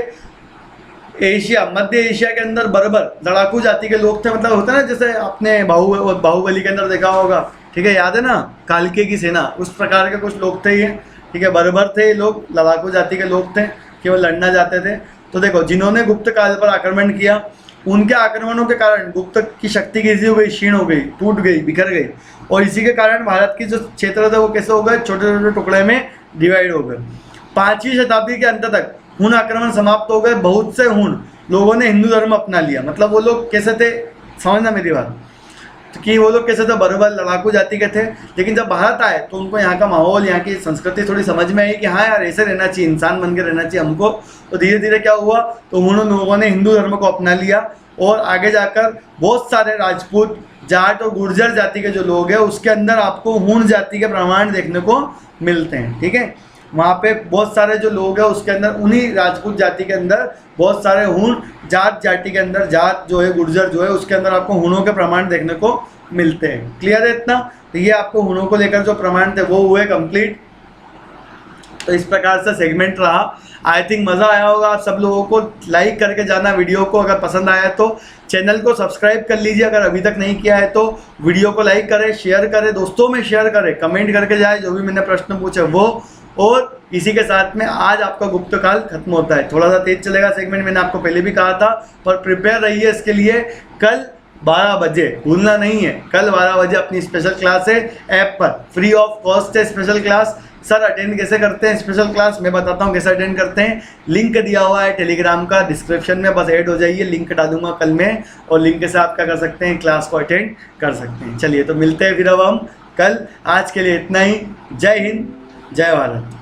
एशिया, मध्य एशिया के अंदर बर्बर लड़ाकू जाति के लोग थे। मतलब होता है ना, जैसे आपने बाहुबली के अंदर देखा होगा, ठीक है, याद है ना, कालके की सेना, उस प्रकार के कुछ लोग थे ये। ठीक है, बर्बर थे ये लोग, लड़ाकू जाति के लोग थे, केवल लड़ना चाहते थे। तो देखो जिन्होंने गुप्त काल पर आक्रमण किया, उनके आक्रमणों के कारण गुप्त की शक्ति कैसी हो गई, क्षीण हो गई, टूट गई, बिखर गई, और इसी के कारण भारत की जो क्षेत्र थे वो कैसे हो गए, छोटे छोटे टुकड़े में डिवाइड हो गए। 5वीं शताब्दी के अंत तक हुन आक्रमण समाप्त हो गए। बहुत से हुन लोगों ने हिंदू धर्म अपना लिया। मतलब वो लोग कैसे थे, समझना मेरी बात, तो कि वो लोग कैसे थे, बरोबर लड़ाकू जाति के थे, लेकिन जब भारत आए तो उनको यहाँ का माहौल, यहाँ की संस्कृति थोड़ी समझ में आई कि हाँ यार ऐसे रहना चाहिए, इंसान बन के रहना चाहिए हमको। तो धीरे धीरे क्या हुआ, तो उन लोगों ने हिंदू धर्म को अपना लिया, और आगे जाकर बहुत सारे राजपूत, जाट और गुर्जर जाति के जो लोग हैं उसके अंदर आपको हूण जाति के प्रमाण देखने को मिलते हैं। ठीक है, वहाँ पे बहुत सारे जो लोग हैं उसके अंदर, उन्हीं राजपूत जाति के अंदर बहुत सारे हूण, जाट जाति के अंदर, जाट जो है, गुर्जर जो है, उसके अंदर आपको हूणों के प्रमाण देखने को मिलते हैं। क्लियर है इतना? तो ये आपको हूणों को लेकर जो प्रमाण थे वो हुए कंप्लीट। तो इस प्रकार से सेगमेंट रहा। आई थिंक मज़ा आया होगा आप सब लोगों को। लाइक करके जाना वीडियो को, अगर पसंद आया तो चैनल को सब्सक्राइब कर लीजिए अगर अभी तक नहीं किया है तो। वीडियो को लाइक करें, शेयर करें, दोस्तों में शेयर करें, कमेंट करके जाए जो भी मैंने प्रश्न पूछे वो। और इसी के साथ में आज आपका गुप्त काल खत्म होता है। थोड़ा सा तेज चलेगा सेगमेंट, मैंने आपको पहले भी कहा था, पर प्रिपेयर रहिए इसके लिए। कल 12 बजे भूलना नहीं है, कल 12 बजे अपनी स्पेशल क्लास है ऐप पर, फ्री ऑफ कॉस्ट है स्पेशल क्लास। सर अटेंड कैसे करते हैं स्पेशल क्लास, मैं बताता हूँ कैसे अटेंड करते हैं। लिंक दिया हुआ है टेलीग्राम का डिस्क्रिप्शन में, बस ऐड हो जाइए, लिंक डालूंगा कल में, और लिंक से आप क्या कर सकते हैं, क्लास को अटेंड कर सकते हैं। चलिए तो मिलते हैं फिर अब हम कल। आज के लिए इतना ही। जय हिंद, जय भारत।